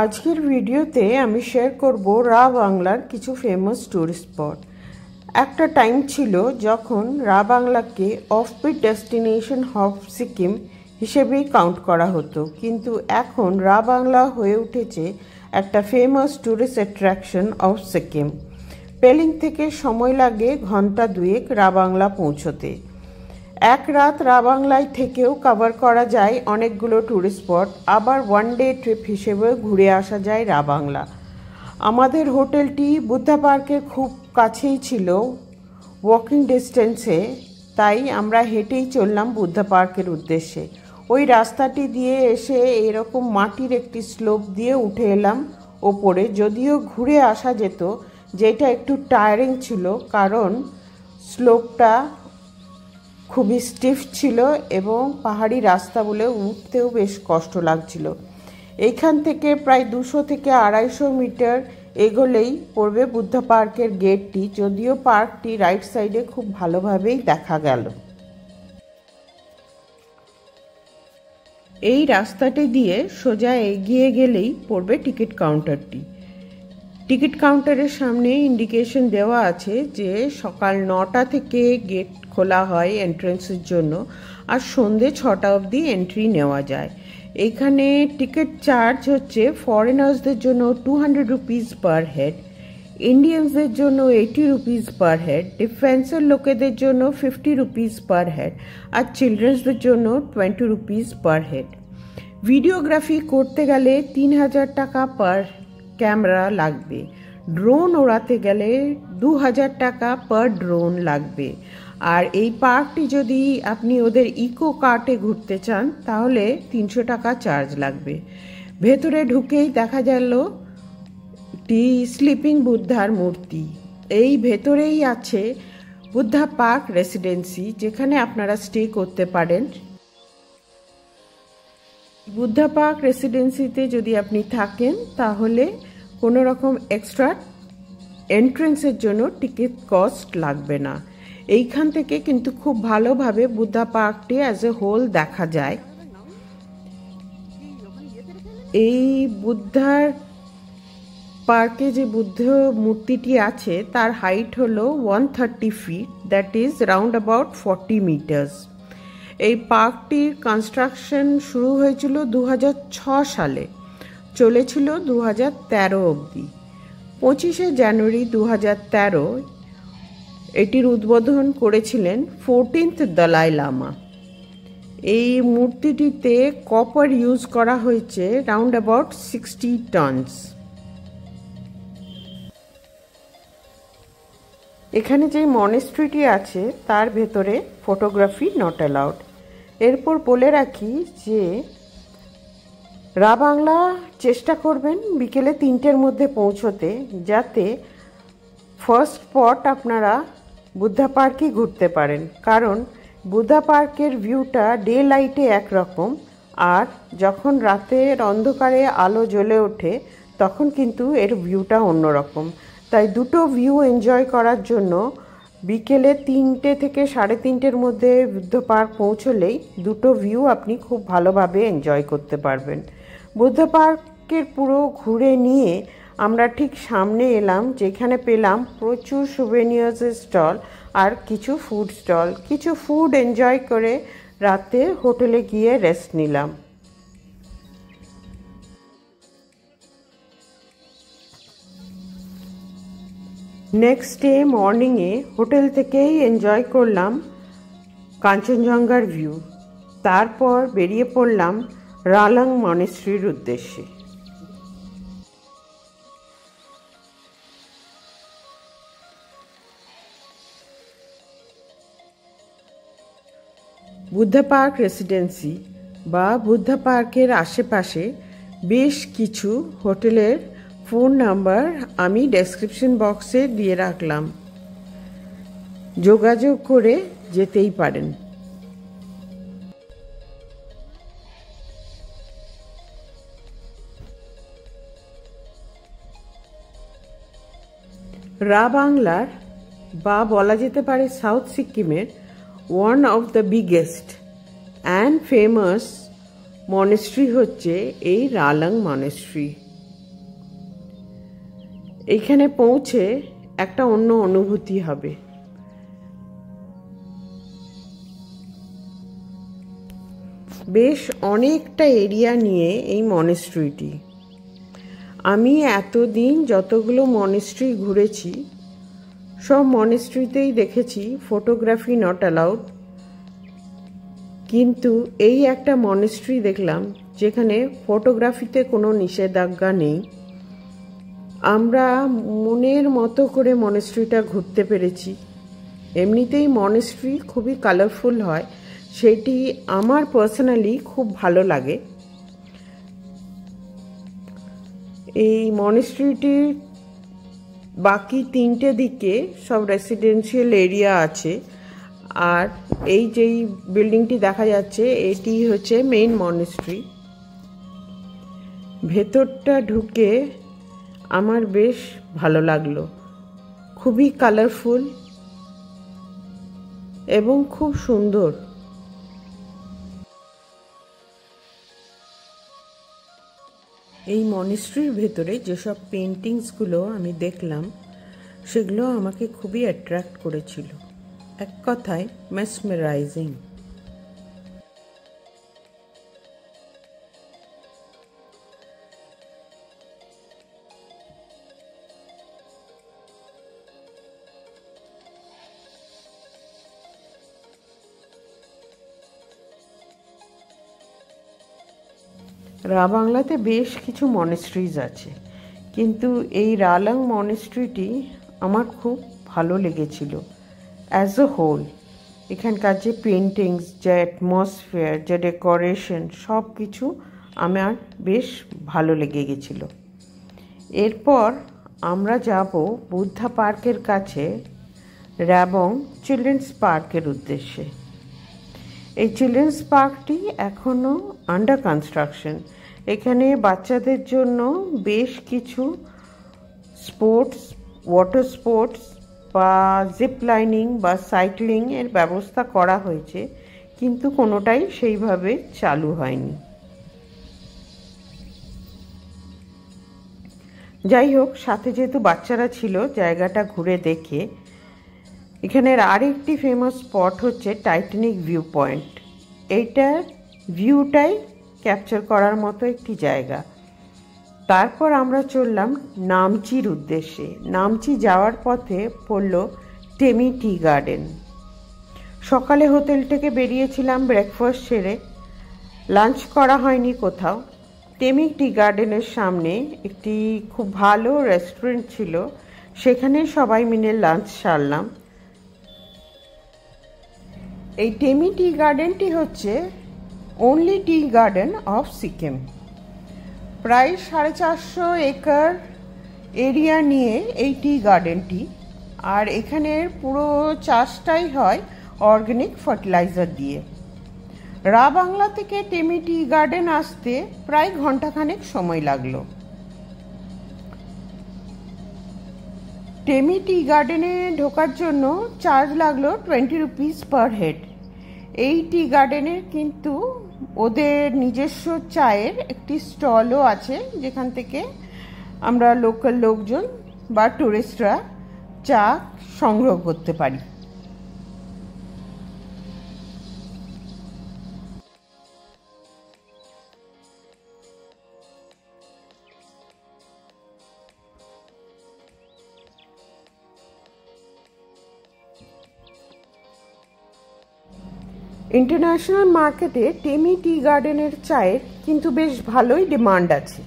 আজকের ভিডিওতে আমি শেয়ার করব রা বাংলার কিছু ফেমাস টুরিস্ট স্পট। একটা টাইম ছিল যখন রা বাংলাকে অফবিট ডেস্টিনেশন অফ সিকিম হিসেবেই কাউন্ট করা হতো, কিন্তু এখন রা বাংলা হয়ে উঠেছে একটা famous tourist attraction of Sikkim. Pelling থেকে সময় লাগে ঘন্টা দুয়েক রা বাংলা পৌঁছতে। এক রাত রা বাংলায় থেকেও কভার করা যায় অনেকগুলো ট্যুরিস্ট স্পট, আবার ওয়ান ডে ট্রিপ হিসেবেও ঘুরে আসা যায় রা বাংলা। আমাদের হোটেলটি বুদ্ধা পার্কের খুব কাছেই ছিল, ওয়াকিং ডিস্টেন্সে, তাই আমরা হেঁটেই চললাম বুদ্ধা পার্কের উদ্দেশ্যে। ওই রাস্তাটি দিয়ে এসে এরকম মাটির একটি স্লোপ দিয়ে উঠে এলাম ওপরে। যদিও ঘুরে আসা যেত, যেটা একটু টায়ারিং ছিল, কারণ স্লোপটা খুবই স্টিফ ছিল এবং পাহাড়ি রাস্তা বলে উঠতেও বেশ কষ্ট লাগছিল। এইখান থেকে প্রায় 200 থেকে 250 মিটার এগোলেই পড়বে বুদ্ধা পার্কের গেটটি, যদিও পার্কটি রাইট সাইডে খুব ভালোভাবেই দেখা গেল। এই রাস্তাটি দিয়ে সোজা এগিয়ে গেলেই পড়বে টিকিট কাউন্টারটি। টিকিট কাউন্টারের সামনে ইন্ডিকেশন দেওয়া আছে যে সকাল 9টা থেকে গেট খোলা হয় এন্ট্রেন্সের জন্য, আর সন্ধে 6টা অবধি এন্ট্রি নেওয়া যায়। এখানে টিকিট চার্জ হচ্ছে ফরেনার্সদের জন্য 200 রুপিস পার হেড, ইন্ডিয়ানসদের জন্য 80 রুপিস পার হেড, ডিফেন্সের লোকেদের জন্য 50 রুপিস পার হেড, আর চিলড্রেন্সদের জন্য 20 রুপিস পার হেড। ভিডিওগ্রাফি করতে গেলে 3000 টাকা পার ক্যামেরা লাগবে। ড্রোন ওড়াতে গেলে 2000 টাকা পার ড্রোন লাগবে। আর এই পার্কটি যদি আপনি ওদের ইকো কার্টে ঘুরতে চান তাহলে 300 টাকা চার্জ লাগবে। ভেতরে ঢুকেই দেখা গেল একটি স্লিপিং বুদ্ধার মূর্তি। এই ভেতরেই আছে বুদ্ধা পার্ক রেসিডেন্সি, যেখানে আপনারা স্টে করতে পারেন। বুদ্ধা পার্ক রেসিডেন্সিতে যদি আপনি থাকেন তাহলে কোনো রকম এক্সট্রা এন্ট্রেন্সের জন্য টিকিট কস্ট লাগবে না। এইখান থেকে কিন্তু খুব ভালোভাবে বুদ্ধা পার্কটি অ্যাজ এ হোল দেখা যায়। এই বুদ্ধার পার্কে যে বুদ্ধ মূর্তিটি আছে তার হাইট হলো 130 feet, that is round about 40 metres. এই পার্কটির কনস্ট্রাকশন শুরু হয়েছিল 2006 সালে, চলেছিল 2013 অবধি। 25শে জানুয়ারি 2013 এটির উদ্বোধন করেছিলেন 14th দলাই লামা। এই মূর্তিটিতে কপার ইউজ করা হয়েছে রাউন্ড অ্যাবাউট 60 টনস। এখানে যে মনেস্ট্রিটি আছে তার ভেতরে ফটোগ্রাফি নট অ্যালাউড। এরপর বলে রাখি যে রা বাংলা চেষ্টা করবেন বিকেলে 3টের মধ্যে পৌঁছতে, যাতে ফার্স্ট স্পট আপনারা বুদ্ধা পার্কই ঘুরতে পারেন, কারণ বুদ্ধা পার্কের ভিউটা ডে লাইটে একরকম, আর যখন রাতের অন্ধকারে আলো জ্বলে ওঠে তখন কিন্তু এর ভিউটা অন্যরকম। তাই দুটো ভিউ এনজয় করার জন্য বিকেলে 3টে থেকে 3:30-র মধ্যে বুদ্ধ পার্ক পৌঁছলেই দুটো ভিউ আপনি খুব ভালোভাবে এনজয় করতে পারবেন। বুদ্ধ পার্কের পুরো ঘুরে নিয়ে আমরা ঠিক সামনে এলাম, যেখানে পেলাম প্রচুর সুভেনিয়ার্সের স্টল আর কিছু ফুড স্টল। কিছু ফুড এনজয় করে রাতে হোটেলে গিয়ে রেস্ট নিলাম। নেক্সট ডে মর্নিংয়ে হোটেল থেকেই এনজয় করলাম কাঞ্চনজঙ্ঘার ভিউ। তারপর বেরিয়ে পড়লাম রালং মনেস্ট্রির উদ্দেশ্যে। বুদ্ধা পার্ক রেসিডেন্সি বা বুদ্ধা পার্কের আশেপাশে বেশ কিছু হোটেলের ফোন নাম্বার আমি ডেসক্রিপশন বক্সে দিয়ে রাখলাম, যোগাযোগ করে যেতেই পারেন। রা বাংলার বা বলা যেতে পারে সাউথ সিকিমের one of the biggest and famous monastery হচ্ছে এই রালং মনেস্ট্রি। এইখানে পৌঁছে একটা অন্য অনুভূতি হবে। বেশ অনেকটা এরিয়া নিয়ে এই মনেস্ট্রিটি। আমি এতদিন যতগুলো মনেস্ট্রি ঘুরেছি সব মনেস্ট্রিতেই দেখেছি ফটোগ্রাফি নট অ্যালাউড, কিন্তু এই একটা মনেস্ট্রি দেখলাম যেখানে ফটোগ্রাফিতে কোনো নিষেধাজ্ঞা নেই। আমরা মনের মতো করে মনেস্ট্রিটা ঘুরতে পেরেছি। এমনিতেই মনেস্ট্রি খুবই কালারফুল হয়, সেটি আমার পার্সোনালি খুব ভালো লাগে। এই মনেস্ট্রিটির বাকি তিনটে দিকে সব রেসিডেন্সিয়াল এরিয়া আছে, আর এই যেই বিল্ডিংটি দেখা যাচ্ছে এটি হচ্ছে মেইন মনেস্ট্রি। ভেতরটা ঢুকে আমার বেশ ভালো লাগলো, খুবই কালারফুল এবং খুব সুন্দর। এই মনেস্ট্রির ভেতরে যেসব পেন্টিংসগুলো আমি দেখলাম সেগুলো আমাকে খুবই অ্যাট্রাক্ট করেছিল, এক কথায় মেসমেরাইজিং। রা বাংলাতে বেশ কিছু মনেস্ট্রিজ আছে, কিন্তু এই রালং মনেস্ট্রিটি আমার খুব ভালো লেগেছিল অ্যাজ এ হোল। এখানকার যে পেন্টিংস, যে অ্যাটমসফিয়ার, যে ডেকোরেশন, সব কিছু আমার বেশ ভালো লেগে গেছিল। এরপর আমরা যাব বুদ্ধা পার্কের কাছে রাবং চিলড্রেন্স পার্কের উদ্দেশ্যে। এই চিলড্রেন্স পার্কটি এখনও আন্ডার কনস্ট্রাকশন। এখানে বাচ্চাদের জন্য বেশ কিছু স্পোর্টস, ওয়াটার স্পোর্টস বা জিপ লাইনিং বা সাইক্লিং এর ব্যবস্থা করা হয়েছে, কিন্তু কোনোটাই সেইভাবে চালু হয়নি। যাই হোক, সাথে যেহেতু বাচ্চারা ছিল, জায়গাটা ঘুরে দেখে এখানের আরেকটি ফেমাস স্পট হচ্ছে টাইটানিক ভিউ পয়েন্ট। এইটার ভিউটাই ক্যাপচার করার মতো একটি জায়গা। তারপর আমরা চললাম নামচির উদ্দেশ্যে। নামচি যাওয়ার পথে পড়ল টেমি টি গার্ডেন। সকালে হোটেল থেকে বেরিয়েছিলাম ব্রেকফাস্ট সেরে, লাঞ্চ করা হয়নি কোথাও। টেমি টি গার্ডেনের সামনে একটি খুব ভালো রেস্টুরেন্ট ছিল, সেখানে সবাই মিলে লাঞ্চ সারলাম। এই টেমি টি গার্ডেনটি হচ্ছে only tea garden of Sikkim. প্রায় 450 একর এরিয়া নিয়ে এই টি গার্ডেনটি, আর এখানের পুরো চাষটাই হয় অর্গানিক ফার্টিলাইজার দিয়ে। রা বাংলা থেকে টেমি টি গার্ডেন আসতে প্রায় ঘন্টাখানেক সময় লাগলো। টেমি টি গার্ডেনে ঢোকার জন্য চার্জ লাগলো 20 রুপিস পার হেড। এই টি গার্ডেনের কিন্তু ওদের নিজস্ব চায়ের একটি স্টলও আছে, যেখান থেকে আমরা লোকাল লোকজন বা টুরিস্টরা চা সংগ্রহ করতে পারি। ইন্টারন্যাশনাল মার্কেটে টেমি টি গার্ডেনের চায়ের কিন্তু বেশ ভালোই ডিমান্ড আছে।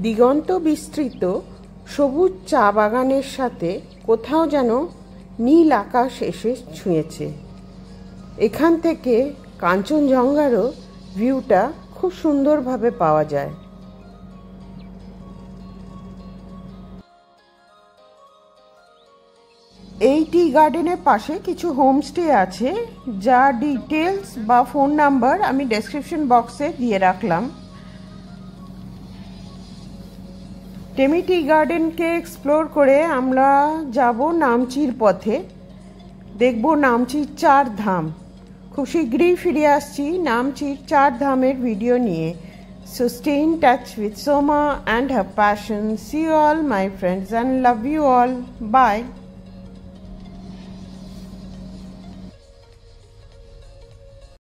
দিগন্ত বিস্তৃত সবুজ চা বাগানের সাথে কোথাও যেন নীল আকাশ এসে ছুঁয়েছে। এখান থেকে কাঞ্চনজঙ্ঘারও ভিউটা খুব সুন্দরভাবে পাওয়া যায়। এই টি গার্ডেনের পাশে কিছু হোমস্টে আছে, যা ডিটেলস বা ফোন নাম্বার আমি ডেসক্রিপশন বক্সে দিয়ে রাখলাম। টেমি টি গার্ডেনকে এক্সপ্লোর করে আমরা যাব নামচির পথে। দেখব নামচির 4 ধাম, খুব শীঘ্রই ফিরে আসছি নামচির 4 ধামের ভিডিও নিয়ে। So stay in touch with Soma and her passion. See you all my friends and love you all. Bye.